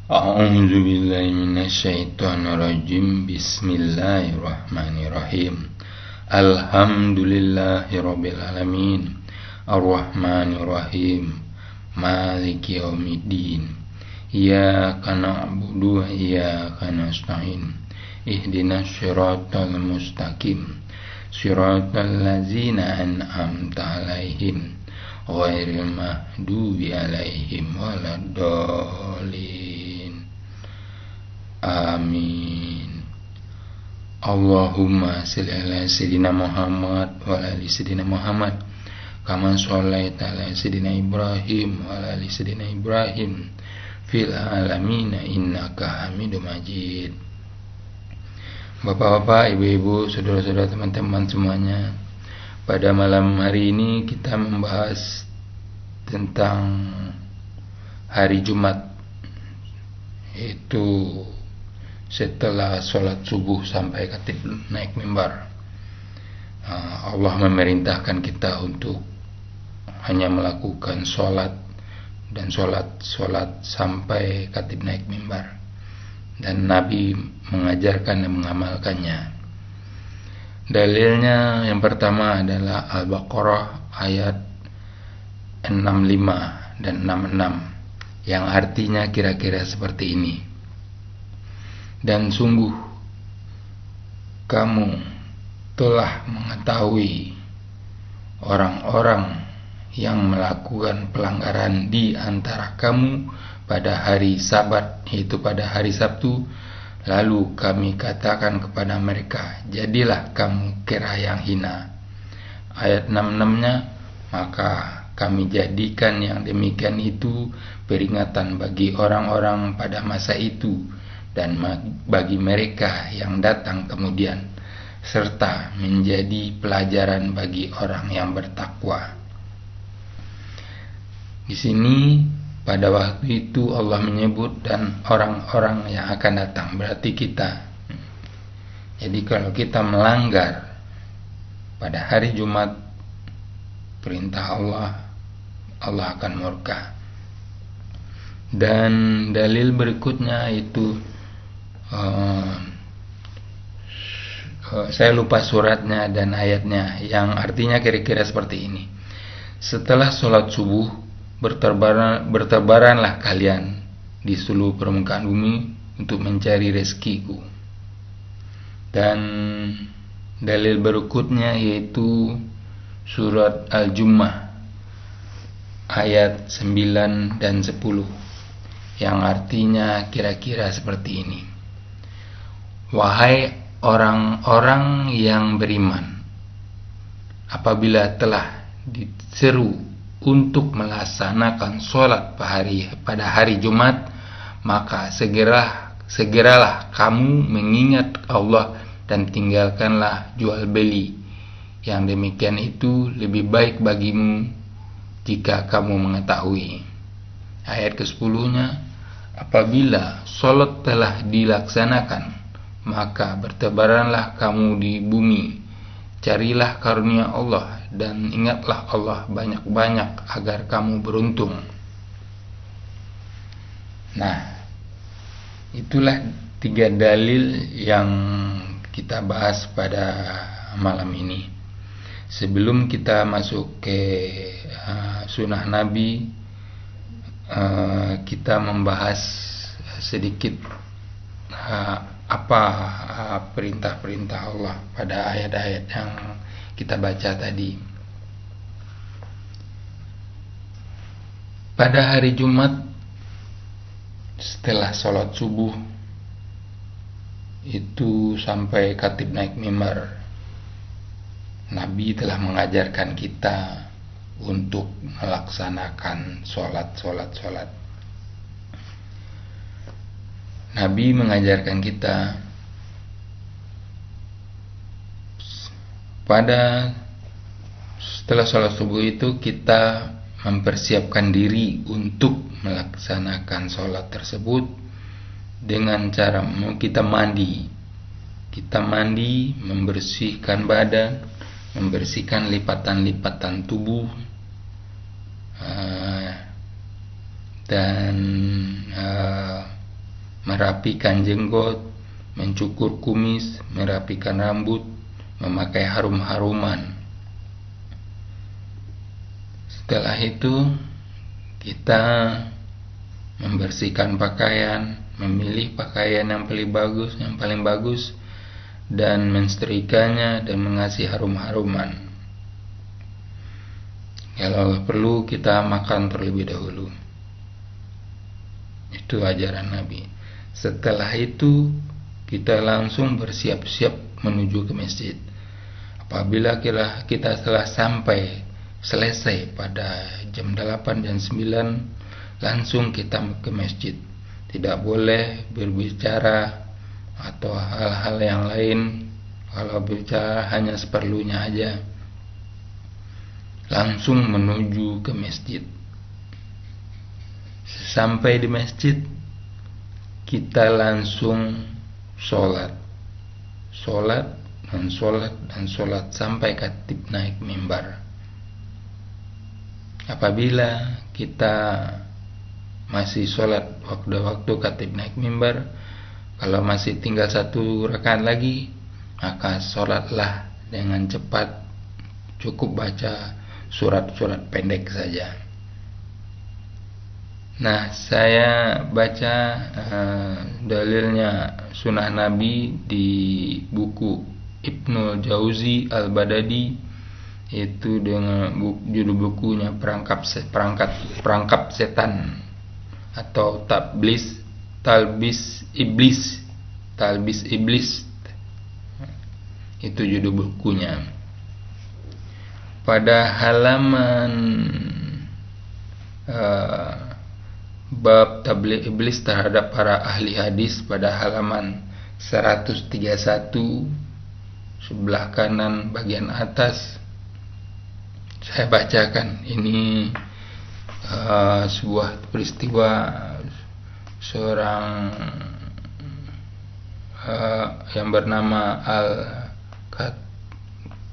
A'udzu billahi minasyaitonir rajim. Bismillahirrahmanirrahim. Alhamdulillahirabbil alamin. Arrahmanirrahim. Maliki yaumiddin. Iyyaka na'budu wa iyyaka nasta'in. Ihdinas siratal mustaqim. Siratal ladzina an'amta 'alaihim ghairil maghdubi 'alaihim waladdallin. Amin. Allahumma shalli ala sayyidina Muhammad wa ala ali sayyidina Muhammad kama shallaita ala sayyidina Ibrahim wa ala ali sayyidina Ibrahim fil alamin innaka Hamidum Majid. Bapak-bapak, ibu-ibu, saudara-saudara, teman-teman semuanya, pada malam hari ini kita membahas tentang hari Jumat, yaitu setelah sholat subuh sampai khatib naik mimbar. Allah memerintahkan kita untuk hanya melakukan sholat dan sholat sampai khatib naik mimbar, dan Nabi mengajarkan dan mengamalkannya. Dalilnya yang pertama adalah Al-Baqarah ayat 65 dan 66, yang artinya kira-kira seperti ini. Dan sungguh kamu telah mengetahui orang-orang yang melakukan pelanggaran di antara kamu pada hari Sabat, yaitu pada hari Sabtu. Lalu kami katakan kepada mereka, jadilah kamu kira yang hina. Ayat 66-nya, maka kami jadikan yang demikian itu peringatan bagi orang-orang pada masa itu dan bagi mereka yang datang kemudian, serta menjadi pelajaran bagi orang yang bertakwa. Di sini pada waktu itu Allah menyebut dan orang-orang yang akan datang, berarti kita. Jadi kalau kita melanggar pada hari Jumat perintah Allah, Allah akan murka. Dan dalil berikutnya itu saya lupa suratnya dan ayatnya, yang artinya kira-kira seperti ini. Setelah sholat subuh, bertebaranlah kalian di seluruh permukaan bumi untuk mencari rezekiku. Dan dalil berikutnya yaitu surat Al-Jumu'ah ayat 9 dan 10, yang artinya kira-kira seperti ini. Wahai orang-orang yang beriman, apabila telah diseru untuk melaksanakan sholat pada hari Jumat, maka segeralah kamu mengingat Allah dan tinggalkanlah jual beli. Yang demikian itu lebih baik bagimu jika kamu mengetahui. Ayat ke-10-nya, apabila sholat telah dilaksanakan, maka bertebaranlah kamu di bumi, carilah karunia Allah dan ingatlah Allah banyak-banyak agar kamu beruntung. Nah, itulah 3 dalil yang kita bahas pada malam ini. Sebelum kita masuk ke sunnah Nabi, kita membahas sedikit apa perintah-perintah Allah pada ayat-ayat yang kita baca tadi. Pada hari Jumat setelah sholat subuh itu sampai khatib naik mimbar, Nabi telah mengajarkan kita untuk melaksanakan sholat. Nabi mengajarkan kita pada setelah sholat subuh itu kita mempersiapkan diri untuk melaksanakan sholat tersebut dengan cara kita mandi, membersihkan badan, membersihkan lipatan-lipatan tubuh, dan merapikan jenggot, mencukur kumis, merapikan rambut, memakai harum-haruman. Setelah itu kita membersihkan pakaian, memilih pakaian yang paling bagus, dan mensetrikanya dan mengasih harum-haruman. Kalau perlu kita makan terlebih dahulu. Itu ajaran Nabi. Setelah itu kita langsung bersiap-siap menuju ke masjid. Apabila kita telah selesai pada jam 8 dan 9, langsung kita ke masjid. Tidak boleh berbicara atau hal-hal yang lain. Kalau bicara hanya seperlunya aja. Langsung menuju ke masjid. Sampai di masjid, kita langsung sholat sampai khatib naik mimbar. Apabila kita masih sholat waktu khatib naik mimbar, kalau masih tinggal 1 rakaat lagi, maka sholatlah dengan cepat. Cukup baca surat-surat pendek saja. Nah, saya baca dalilnya sunnah Nabi di buku Ibnul Jauzi Al-Badadi, itu dengan judul bukunya perangkap setan atau talbis iblis. Itu judul bukunya. Pada halaman bab tabligh iblis terhadap para ahli hadis, pada halaman 131 sebelah kanan bagian atas, saya bacakan. Ini sebuah peristiwa seorang yang bernama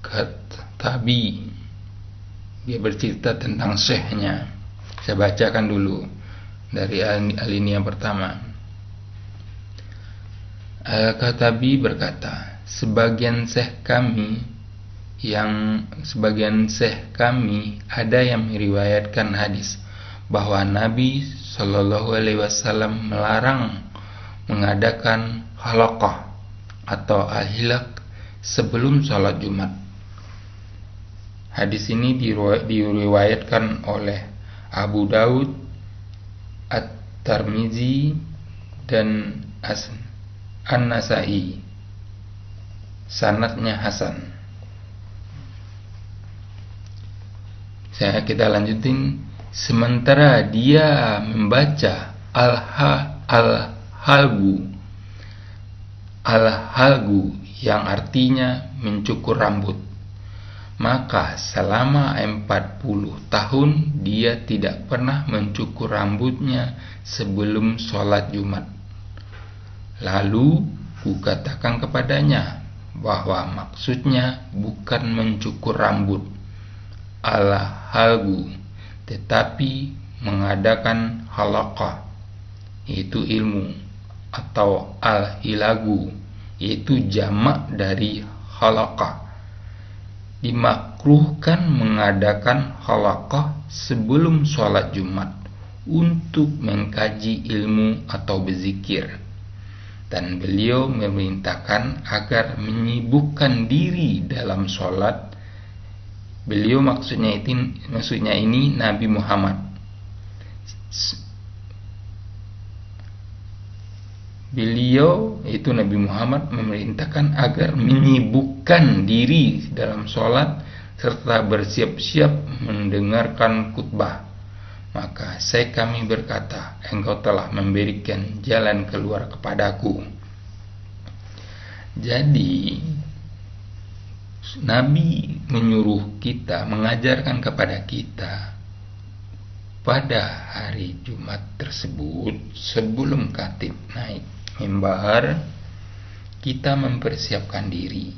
Al-Khattabi. Dia bercerita tentang syekhnya. Saya bacakan dulu dari alinea pertama. Al-Khattabi berkata, sebagian syekh kami ada yang meriwayatkan hadis bahwa Nabi Shallallahu Alaihi Wasallam melarang mengadakan halaqah atau al-hilaq sebelum sholat Jumat. Hadis ini diriwayatkan oleh Abu Daud, At-Tirmizi, dan An-Nasai. Sanadnya hasan. Kita lanjutin. Sementara dia membaca al-halgu yang artinya mencukur rambut, maka selama 40 tahun dia tidak pernah mencukur rambutnya sebelum sholat Jumat. Lalu kukatakan kepadanya bahwa maksudnya bukan mencukur rambut al-halgu, tetapi mengadakan halaqah, yaitu ilmu, atau al-hilagu, yaitu jamak dari halaqah. Dimakruhkan mengadakan halaqah sebelum sholat Jumat untuk mengkaji ilmu atau berzikir, dan beliau memerintahkan agar menyibukkan diri dalam sholat. Beliau maksudnya ini Nabi Muhammad. Beliau itu Nabi Muhammad memerintahkan agar menyibukkan diri dalam sholat serta bersiap-siap mendengarkan khutbah. Maka kami berkata, engkau telah memberikan jalan keluar kepadaku. Jadi Nabi menyuruh kita, mengajarkan kepada kita pada hari Jumat tersebut, sebelum khatib naik mimbar, kita mempersiapkan diri,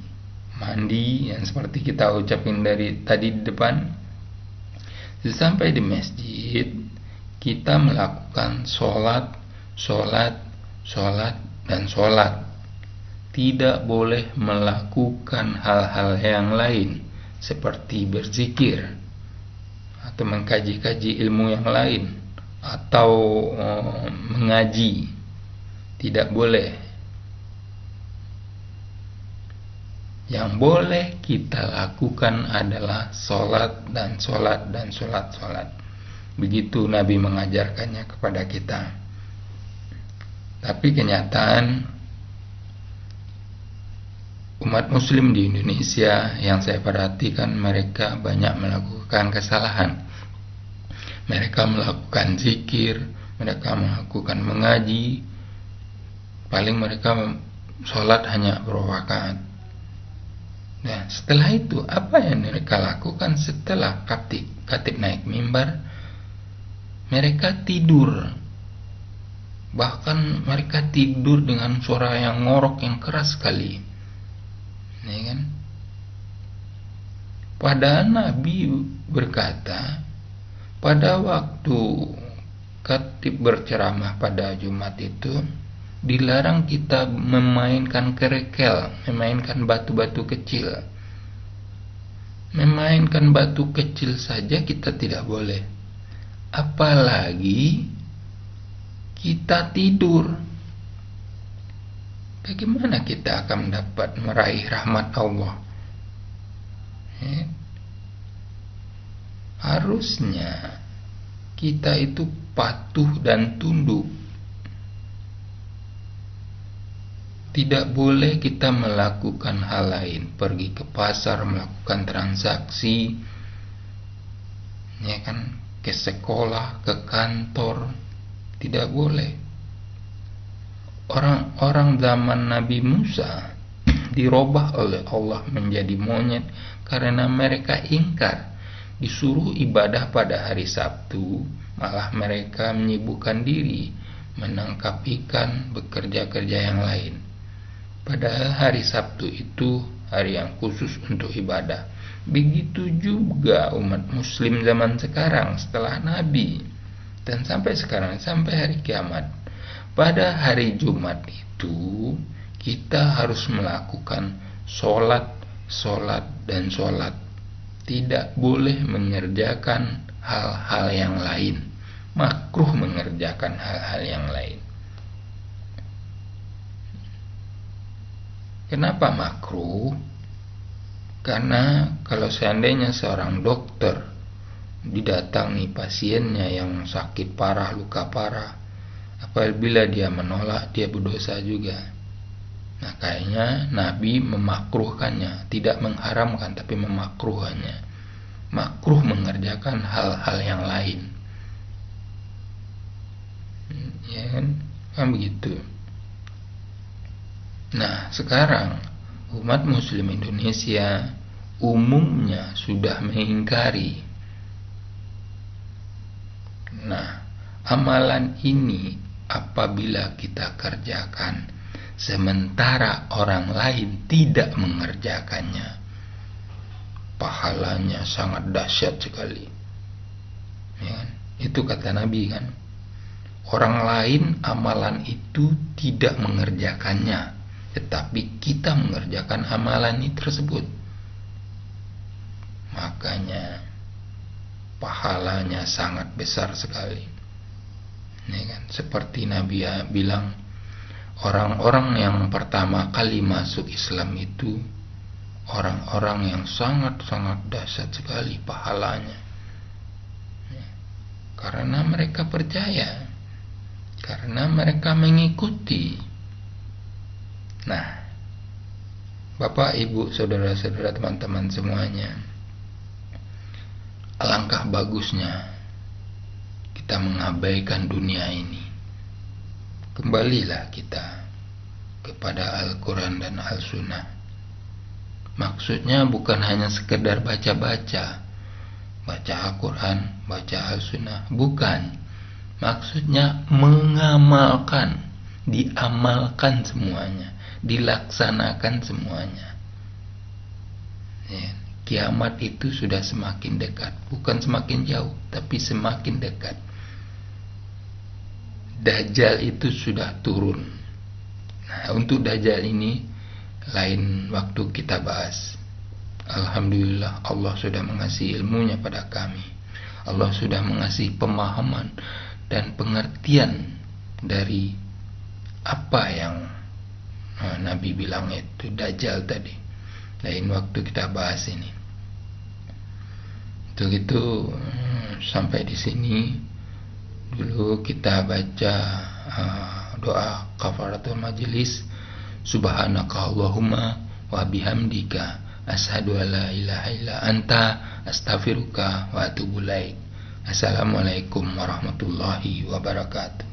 mandi yang seperti kita ucapin dari tadi di depan. Sesampai di masjid, kita melakukan sholat sholat, dan sholat. Tidak boleh melakukan hal-hal yang lain seperti berzikir atau mengkaji-kaji ilmu yang lain atau mengaji. Tidak boleh. Yang boleh kita lakukan adalah sholat dan sholat dan sholat. Begitu Nabi mengajarkannya kepada kita. Tapi kenyataan umat muslim di Indonesia yang saya perhatikan, mereka banyak melakukan kesalahan. Mereka melakukan zikir, mereka melakukan mengaji, paling mereka sholat hanya beberapa rakaat. Nah, setelah itu apa yang mereka lakukan setelah khatib naik mimbar? Mereka tidur. Bahkan mereka tidur dengan suara yang ngorok, yang keras sekali. Ya kan? Padahal Nabi berkata, pada waktu khatib berceramah pada Jumat itu, dilarang kita memainkan kerikil, memainkan batu-batu kecil. Memainkan batu kecil saja kita tidak boleh. Apalagi kita tidur. Bagaimana kita akan dapat meraih rahmat Allah? Harusnya kita itu patuh dan tunduk. Tidak boleh kita melakukan hal lain, pergi ke pasar, melakukan transaksi, ya kan, ke sekolah, ke kantor, tidak boleh. Orang-orang zaman Nabi Musa dirubah oleh Allah menjadi monyet karena mereka ingkar. Disuruh ibadah pada hari Sabtu, malah mereka menyibukkan diri menangkap ikan, bekerja-kerja yang lain. Padahal hari Sabtu itu hari yang khusus untuk ibadah. Begitu juga umat muslim zaman sekarang setelah Nabi, dan sampai sekarang, sampai hari kiamat. Pada hari Jumat itu kita harus melakukan sholat, dan sholat. Tidak boleh mengerjakan hal-hal yang lain. Makruh mengerjakan hal-hal yang lain. Kenapa makruh? Karena kalau seandainya seorang dokter didatangi pasiennya yang sakit parah, luka parah, apabila dia menolak, dia berdosa juga. Nah, kayaknya Nabi memakruhkannya, tidak mengharamkan tapi memakruhkannya. Makruh mengerjakan hal-hal yang lain. Ya kan begitu. Nah, sekarang umat muslim Indonesia umumnya sudah mengingkari. Nah, amalan ini apabila kita kerjakan sementara orang lain tidak mengerjakannya, pahalanya sangat dahsyat sekali. Ya kan? Itu kata Nabi kan. Orang lain amalan itu tidak mengerjakannya, tetapi kita mengerjakan amalan itu tersebut. Makanya pahalanya sangat besar sekali. Ya kan? Seperti Nabi bilang, orang-orang yang pertama kali masuk Islam itu orang-orang yang sangat-sangat dahsyat sekali pahalanya. Karena mereka percaya, karena mereka mengikuti. Nah, Bapak, Ibu, saudara-saudara, teman-teman semuanya, alangkah bagusnya kita mengabaikan dunia ini. Kembalilah kita kepada Al-Quran dan Al-Sunnah. Maksudnya bukan hanya sekedar baca-baca, baca Al-Quran, baca Al-Sunnah. Bukan. Maksudnya mengamalkan, diamalkan semuanya, dilaksanakan semuanya. Ya, kiamat itu sudah semakin dekat. Bukan semakin jauh, tapi semakin dekat. Dajjal itu sudah turun. Nah, untuk Dajjal ini lain waktu kita bahas. Alhamdulillah, Allah sudah mengasih ilmunya pada kami. Allah sudah mengasih pemahaman dan pengertian dari apa yang Nabi bilang itu Dajjal tadi. Lain waktu kita bahas ini. Untuk itu sampai di sini dulu kita baca doa kafaratul majelis. Subhanaka Allahumma wa bihamdika asyhadu alla ilaha illa anta astaghfiruka wa atubu ilaik. Assalamualaikum warahmatullahi wabarakatuh.